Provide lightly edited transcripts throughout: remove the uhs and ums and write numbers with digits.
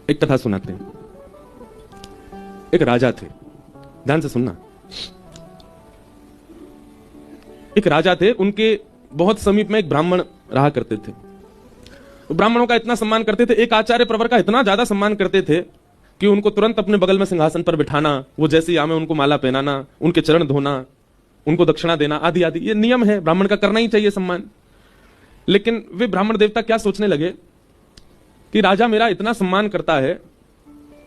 एक कथा सुनाते हैं। एक राजा थे, ध्यान से सुनना। एक राजा थे, उनके बहुत समीप में एक ब्राह्मण रहा करते थे। ब्राह्मणों का इतना सम्मान करते थे, एक आचार्य प्रवर का इतना ज्यादा सम्मान करते थे कि उनको तुरंत अपने बगल में सिंहासन पर बिठाना, वो जैसे आमे उनको माला पहनाना, उनके चरण धोना, उनको दक्षिणा देना, आदि आदि। ये नियम है, ब्राह्मण का करना ही चाहिए सम्मान। लेकिन वे ब्राह्मण देवता क्या सोचने लगे कि राजा मेरा इतना सम्मान करता है,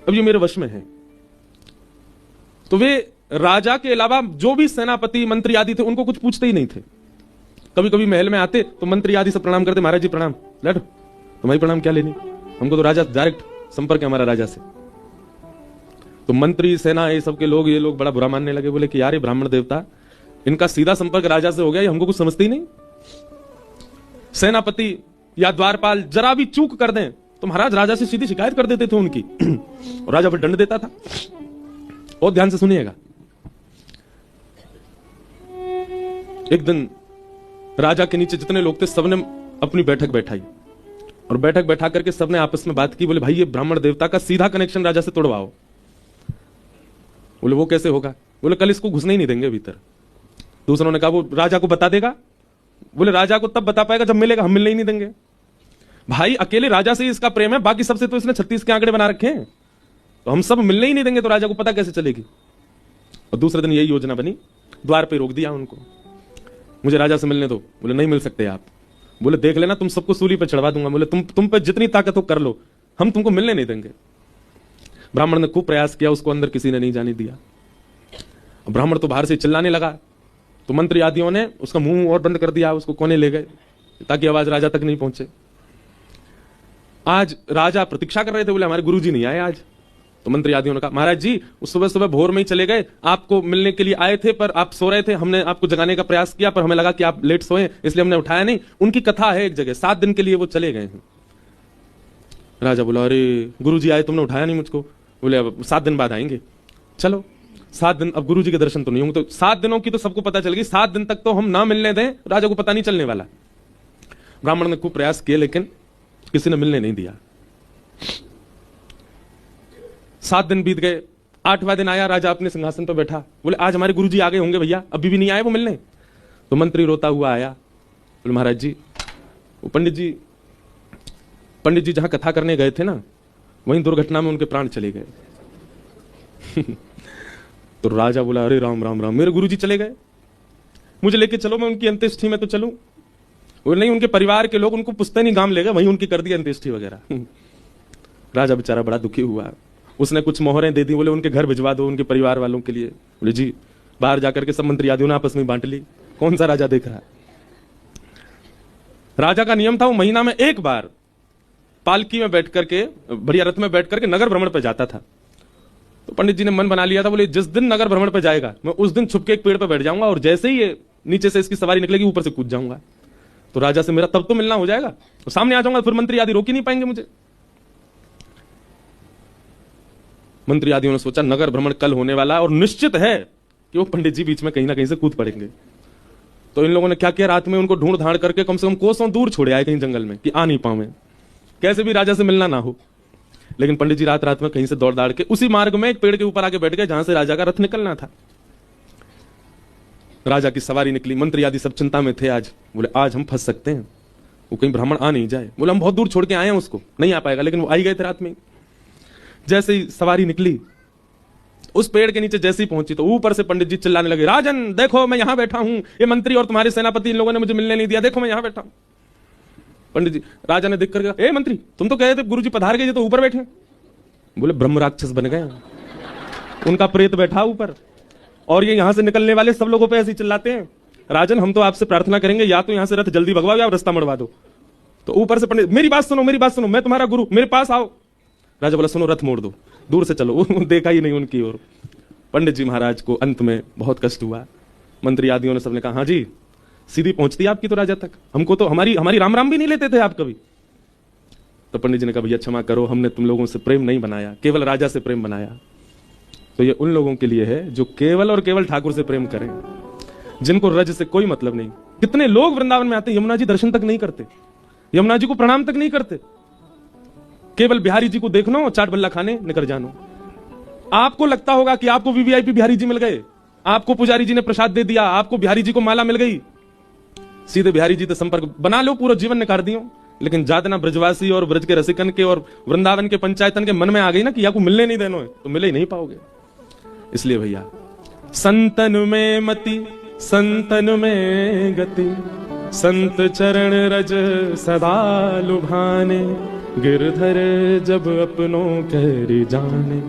अब ये मेरे वश में है। तो वे राजा के अलावा जो भी सेनापति मंत्री आदि थे उनको कुछ पूछते ही नहीं थे। कभी कभी महल में आते तो मंत्री आदि से प्रणाम करते, महाराज जी प्रणाम, बैठो, तुम्हारी प्रणाम क्या लेनी, हमको तो राजा डायरेक्ट संपर्क है हमारा राजा से। तो मंत्री सेना ये सब के लोग, ये लोग बड़ा बुरा मानने लगे, बोले कि यार ये ब्राह्मण देवता, इनका सीधा संपर्क राजा से हो गया, ये हमको कुछ समझते ही नहीं। सेनापति या द्वारपाल जरा भी चूक कर दें तो महाराज राजा से सीधी शिकायत कर देते थे उनकी, और राजा फिर दंड देता था। और ध्यान से सुनिएगा। एक दिन राजा के नीचे जितने लोग थे सबने अपनी बैठक बैठाई, और बैठक बैठा करके सबने आपस में बात की। बोले भाई ये ब्राह्मण देवता का सीधा कनेक्शन राजा से तोड़वाओ। बोले वो कैसे होगा? बोले कल इसको घुसने ही नहीं देंगे भीतर। दूसरों ने कहा वो राजा को बता देगा। बोले राजा को तब बता पाएगा जब मिलेगा, हम मिलने ही नहीं देंगे। भाई अकेले राजा से ही इसका प्रेम है, बाकी सबसे तो इसने 36 के आंकड़े बना रखे हैं, तो हम सब मिलने ही नहीं देंगे, तो राजा को पता कैसे चलेगी? और दूसरे दिन यही योजना बनी, द्वार पे रोक दिया उनको, मुझे राजा से मिलने दो। बोले नहीं मिल सकते आप। बोले देख लेना, तुम सबको सूली पे चढ़वा दूंगा। बोले तुम पे जितनी ताकत हो कर लो, हम तुमको मिलने नहीं देंगे। ब्राह्मण ने खूब प्रयास किया, उसको अंदर किसी ने नहीं जाने दिया। ब्राह्मण तो बाहर से चिल्लाने लगा, तो मंत्री आदियों ने उसका मुंह और बंद कर दिया, उसको कोने ले गए ताकि आवाज राजा तक नहीं पहुंचे। आज राजा प्रतीक्षा कर रहे थे, बोले हमारे गुरुजी नहीं आए आज। तो मंत्री आदियों ने कहा महाराज जी उस सुबह सुबह भोर में ही चले गए, आपको मिलने के लिए आए थे पर आप सो रहे थे, हमने आपको जगाने का प्रयास किया पर हमें लगा कि आप लेट सोए, इसलिए हमने उठाया नहीं। उनकी कथा है एक जगह, 7 दिन के लिए वो चले गए हैं। राजा बोला अरे गुरुजी आए, तुमने उठाया नहीं मुझको। बोले अब 7 दिन बाद आएंगे। चलो 7 दिन, अब गुरुजी के दर्शन तो नहीं होंगे, तो 7 दिनों की तो सबको पता चल गई, 7 दिन तक तो हम ना मिलने दें, राजा को पता नहीं चलने वाला। ब्राह्मण ने खूब प्रयास किए लेकिन किसी ने मिलने नहीं दिया। 7 दिन बीत गए, 8वां दिन आया, राजा अपने सिंहासन पर बैठा। बोले आज हमारे गुरुजी आ गए होंगे भैया, अभी भी नहीं आए वो मिलने। तो मंत्री रोता हुआ आया, बोले महाराज जी वो पंडित जी जहां कथा करने गए थे ना, वहीं दुर्घटना में उनके प्राण चले गए। तो राजा बोला अरे राम राम राम, मेरे गुरुजी चले गए, मुझे लेके चलो, मैं उनकी अंत्येष्टि में तो चलूं। वो नहीं, उनके परिवार के लोग उनको पुश्तैनी गांव ले गए, वहीं उनकी कर दी अंत्येष्टि वगैरह। राजा बेचारा बड़ा दुखी हुआ, उसने कुछ मोहरें दे दी, बोले उनके घर भिजवा दो उनके परिवार वालों के लिए। बोले जी, बाहर जाकर के सब मंत्री आदियों ने आपस में बांट ली, कौन सा राजा देख रहा है। राजा का नियम था वो महीना में एक बार पालकी में बैठ करके, बढ़िया रथ में बैठ करके नगर भ्रमण पे जाता था। तो पंडित जी ने मन बना लिया था, बोले जिस दिन नगर भ्रमण पे जाएगा मैं उस दिन छुपके एक पेड़ पे बैठ जाऊंगा, और जैसे ही ये नीचे से इसकी सवारी निकलेगी ऊपर से कूद जाऊंगा, तो राजा से मेरा तब तो मिलना हो जाएगा, तो सामने आ जाऊंगा, फिर मंत्री आदि रोक ही नहीं पाएंगे मुझे। मंत्री आदियों ने सोचा नगर भ्रमण कल होने वाला और निश्चित है कि वो पंडित जी बीच में कहीं ना कहीं से कूद पड़ेंगे। तो इन लोगों ने क्या किया, रात में उनको ढूंढ धाड़ करके कम से कम कोसों दूर छोड़े आए कहीं जंगल में कि आ नहीं पाऊं, कैसे भी राजा से मिलना ना हो। लेकिन पंडित जी रात रात में कहीं से दौड़ दाड़ के उसी मार्ग में एक पेड़ के ऊपर आके बैठ गए जहां से राजा का रथ निकलना था। राजा की सवारी निकली, मंत्री आदि सब चिंता में थे, आज बोले आज हम फंस सकते हैं, वो कहीं ब्राह्मण आ नहीं जाए। बोले हम बहुत दूर छोड़ के आए हैं उसको, नहीं आ पाएगा। लेकिन वो आई गए थे रात में। जैसे ही सवारी निकली, उस पेड़ के नीचे जैसे ही पहुंची तो ऊपर से पंडित जी चिल्लाने लगे, राजन देखो मैं यहां बैठा हूं, ये मंत्री और तुम्हारे सेनापति इन लोगों ने मुझे मिलने नहीं दिया, देखो मैं यहां बैठा हूं। पंडित जी, राजा ने देख करके, ए मंत्री तुम तो कह रहे थे गुरुजी पधार गए, तो ऊपर बैठे। बोले ब्रह्म राक्षस बन गए, उनका प्रेत बैठा ऊपर, और ये यहां से निकलने वाले सब लोगों पे ऐसे चिल्लाते हैं। राजन हम तो आपसे प्रार्थना करेंगे, या तो यहां से रथ जल्दी भगवाओ या रास्ता मड़वा दो। तो ऊपर से पंडित, मेरी बात सुनो, मैं तुम्हारा गुरु, मेरे पास आओ। राजा बोला सुनो रथ मोड़ दो, दूर से चलो। देखा ही नहीं उनकी ओर। पंडित जी महाराज को अंत में बहुत कष्ट हुआ। मंत्री आदियों ने सबने कहा हाँ जी, सीधी पहुंचती आपकी तो राजा तक, हमको तो हमारी राम राम भी नहीं लेते थे आप कभी। तो पंडित जी ने कहा भैया क्षमा करो, हमने तुम लोगों से प्रेम नहीं बनाया, केवल राजा से प्रेम बनाया। तो ये उन लोगों के लिए है जो केवल और केवल ठाकुर से प्रेम करें, जिनको रज से कोई मतलब नहीं। कितने लोग वृंदावन में आते, यमुना जी दर्शन तक नहीं करते, यमुना जी को प्रणाम तक नहीं करते, केवल बिहारी जी को देखनो, चाट बल्ला खाने निकल जानो। आपको लगता होगा कि आपको वीवीआईपी बिहारी जी मिल गए, आपको पुजारी जी ने प्रसाद दे दिया, आपको बिहारी जी को माला मिल गई, सीधे बिहारी जी से संपर्क बना लो, पूरा जीवन निकाल दियो। लेकिन जातना ब्रजवासी और ब्रज के रसिकन के और वृंदावन के पंचायतन के मन में आ गई ना कि या को मिलने नहीं देनो है, तो मिले ही नहीं पाओगे। इसलिए भैया, संतन में मति संतन में गति, संत चरण रज सदा लुभाने, गिरधर जब अपनों कर जाने।